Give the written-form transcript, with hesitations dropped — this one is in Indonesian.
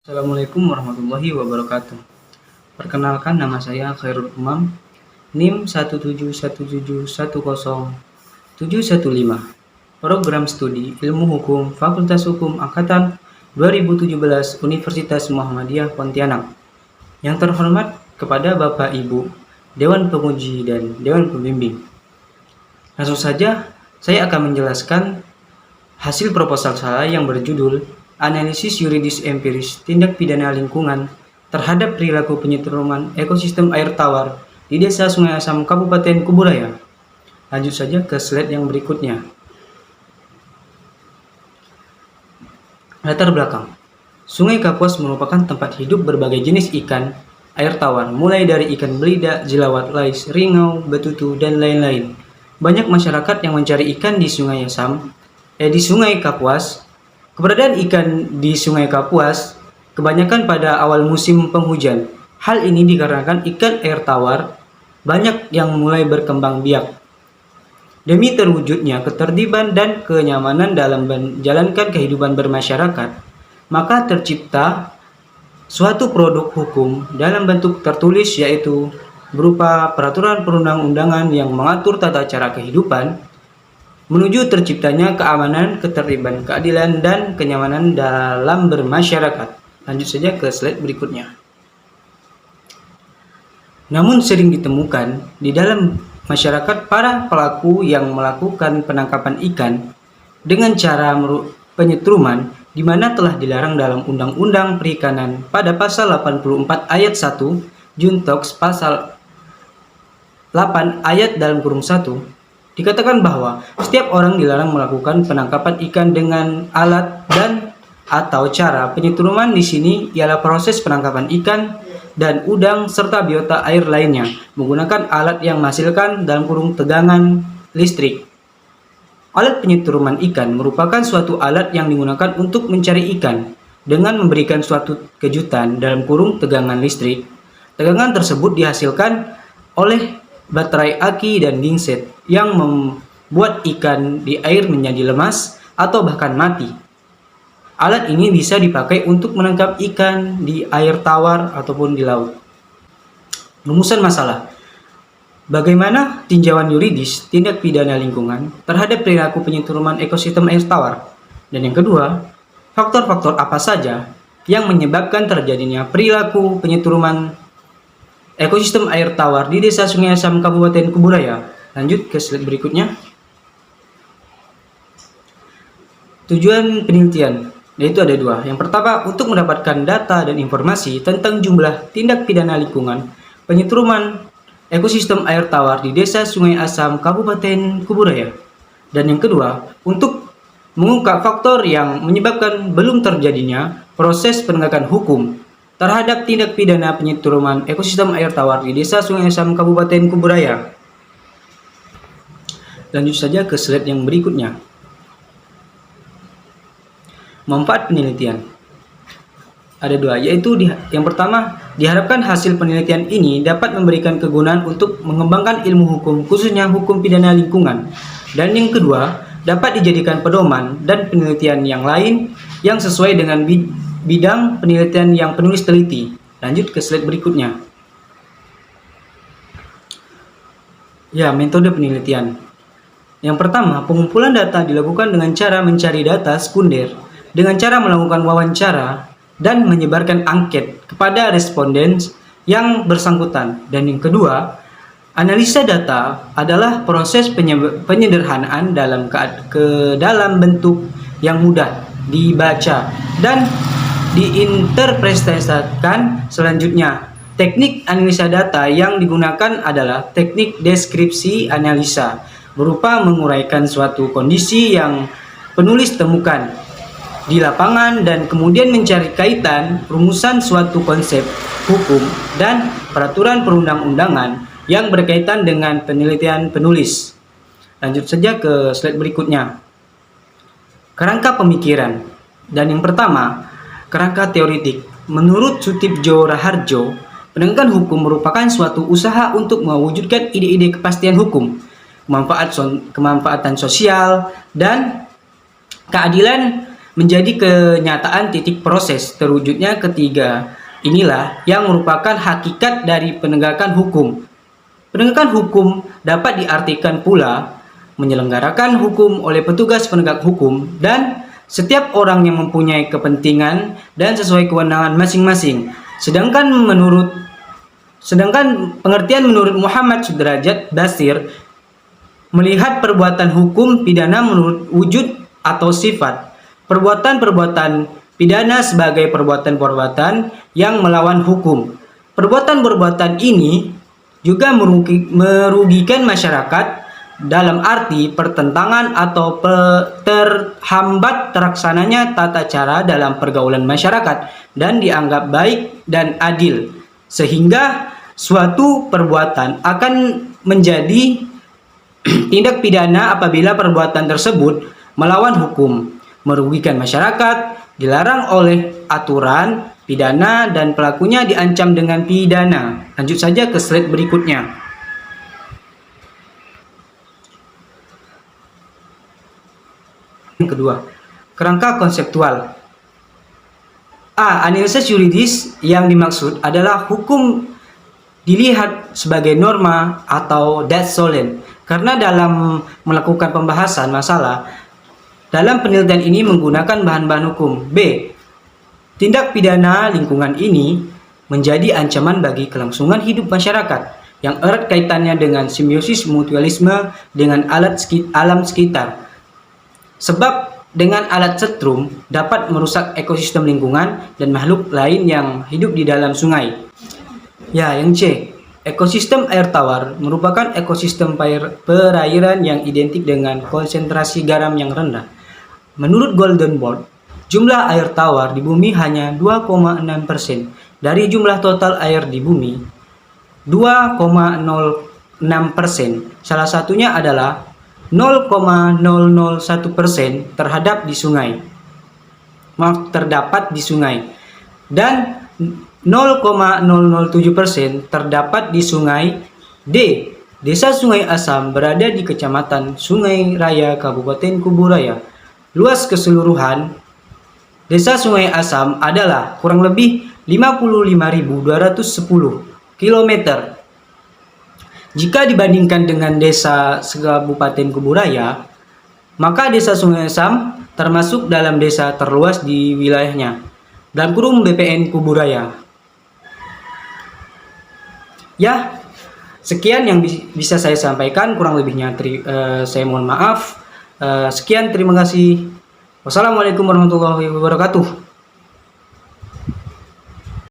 Assalamualaikum warahmatullahi wabarakatuh. Perkenalkan, nama saya Khairul Umam, NIM 171710715, Program Studi Ilmu Hukum Fakultas Hukum Angkatan 2017 Universitas Muhammadiyah Pontianak. Yang terhormat kepada Bapak Ibu, Dewan Penguji dan Dewan Pembimbing. Langsung saja, saya akan menjelaskan hasil proposal saya yang berjudul Analisis Yuridis Empiris Tindak Pidana Lingkungan terhadap Perilaku Penyetruman Ekosistem Air Tawar di Desa Sungai Asam, Kabupaten Kuburaya. Lanjut saja ke slide yang berikutnya. Latar belakang. Sungai Kapuas merupakan tempat hidup berbagai jenis ikan air tawar, mulai dari ikan belida, jelawat, lais, ringau, betutu, dan lain-lain. Banyak masyarakat yang mencari ikan di Sungai Kapuas. Keberadaan ikan di Sungai Kapuas kebanyakan pada awal musim penghujan. Hal ini dikarenakan ikan air tawar banyak yang mulai berkembang biak. Demi terwujudnya ketertiban dan kenyamanan dalam menjalankan kehidupan bermasyarakat, maka tercipta suatu produk hukum dalam bentuk tertulis, yaitu berupa peraturan perundang-undangan yang mengatur tata cara kehidupan menuju terciptanya keamanan, ketertiban, keadilan, dan kenyamanan dalam bermasyarakat. Lanjut saja ke slide berikutnya. Namun sering ditemukan di dalam masyarakat para pelaku yang melakukan penangkapan ikan dengan cara penyetruman, di mana telah dilarang dalam Undang-Undang Perikanan pada pasal 84 ayat 1, Juntoks pasal 8 ayat dalam kurung 1, dikatakan bahwa setiap orang dilarang melakukan penangkapan ikan dengan alat dan atau cara penyetruman. Di sini ialah proses penangkapan ikan dan udang serta biota air lainnya menggunakan alat yang menghasilkan dalam kurung tegangan listrik. Alat penyetruman ikan merupakan suatu alat yang digunakan untuk mencari ikan dengan memberikan suatu kejutan dalam kurung tegangan listrik. Tegangan tersebut dihasilkan oleh baterai aki dan genset yang membuat ikan di air menjadi lemas atau bahkan mati. Alat ini bisa dipakai untuk menangkap ikan di air tawar ataupun di laut. Rumusan masalah. Bagaimana tinjauan yuridis tindak pidana lingkungan terhadap perilaku penyetruman ekosistem air tawar? Dan yang kedua, faktor-faktor apa saja yang menyebabkan terjadinya perilaku penyetruman ekosistem air tawar di Desa Sungai Asam, Kabupaten Kuburaya. Lanjut ke slide berikutnya. Tujuan penelitian, yaitu ada dua. Yang pertama, untuk mendapatkan data dan informasi tentang jumlah tindak pidana lingkungan penyetruman ekosistem air tawar di Desa Sungai Asam, Kabupaten Kuburaya. Dan yang kedua, untuk mengungkap faktor yang menyebabkan belum terjadinya proses penegakan hukum terhadap tindak pidana penyetruman ekosistem air tawar di Desa Sungai Asam, Kabupaten Kuburaya. Lanjut saja ke slide yang berikutnya. Manfaat penelitian. Ada dua, yaitu yang pertama, diharapkan hasil penelitian ini dapat memberikan kegunaan untuk mengembangkan ilmu hukum, khususnya hukum pidana lingkungan. Dan yang kedua, dapat dijadikan pedoman dan penelitian yang lain yang sesuai dengan bidang penelitian yang penulis teliti. Lanjut ke slide berikutnya. Ya, metode penelitian. Yang pertama, pengumpulan data dilakukan dengan cara mencari data sekunder dengan cara melakukan wawancara dan menyebarkan angket kepada responden yang bersangkutan. Dan yang kedua, analisa data adalah proses penyederhanaan dalam bentuk yang mudah dibaca dan diinterpretasikan. Selanjutnya, teknik analisa data yang digunakan adalah teknik deskripsi analisa, berupa menguraikan suatu kondisi yang penulis temukan di lapangan dan kemudian mencari kaitan rumusan suatu konsep hukum dan peraturan perundang-undangan yang berkaitan dengan penelitian penulis. Lanjut saja ke slide berikutnya. Kerangka pemikiran. Dan yang pertama, kerangka teoritik. Menurut Sutibjo Raharjo, penegakan hukum merupakan suatu usaha untuk mewujudkan ide-ide kepastian hukum, kemanfaatan sosial, dan keadilan menjadi kenyataan titik proses terwujudnya ketiga inilah yang merupakan hakikat dari penegakan hukum. Penegakan hukum dapat diartikan pula menyelenggarakan hukum oleh petugas penegak hukum dan setiap orang yang mempunyai kepentingan dan sesuai kewenangan masing-masing. Sedangkan pengertian menurut Muhammad Sudrajat Basir melihat perbuatan hukum pidana menurut wujud atau sifat. Perbuatan-perbuatan pidana sebagai perbuatan-perbuatan yang melawan hukum. Perbuatan-perbuatan ini juga merugikan masyarakat dalam arti pertentangan atau terhambat terlaksananya tata cara dalam pergaulan masyarakat dan dianggap baik dan adil, sehingga suatu perbuatan akan menjadi tindak pidana apabila perbuatan tersebut melawan hukum, merugikan masyarakat, dilarang oleh aturan pidana dan pelakunya diancam dengan pidana. Lanjut saja ke slide berikutnya. Yang kedua, kerangka konseptual. Analisis yuridis yang dimaksud adalah hukum dilihat sebagai norma atau das solem, karena dalam melakukan pembahasan masalah dalam penelitian ini menggunakan bahan-bahan hukum. B. Tindak pidana lingkungan ini menjadi ancaman bagi kelangsungan hidup masyarakat yang erat kaitannya dengan simbiosis mutualisme dengan alam sekitar. Sebab dengan alat setrum dapat merusak ekosistem lingkungan dan makhluk lain yang hidup di dalam sungai. Yang C. Ekosistem air tawar merupakan ekosistem perairan yang identik dengan konsentrasi garam yang rendah. Menurut Golden Board, jumlah air tawar di bumi hanya 2,6% dari jumlah total air di bumi. 2,06%. Salah satunya adalah 0,001% terdapat di sungai dan 0,007% terdapat di sungai. D. Desa Sungai Asam berada di Kecamatan Sungai Raya, Kabupaten Kuburaya. Luas keseluruhan Desa Sungai Asam adalah kurang lebih 55.210 km. Jika dibandingkan dengan Desa Kabupaten Kuburaya, maka Desa Sungai Asam termasuk dalam desa terluas di wilayahnya. Dalam kurung BPN Kuburaya. Sekian yang bisa saya sampaikan, kurang lebihnya saya mohon maaf. Sekian, terima kasih. Wassalamualaikum warahmatullahi wabarakatuh.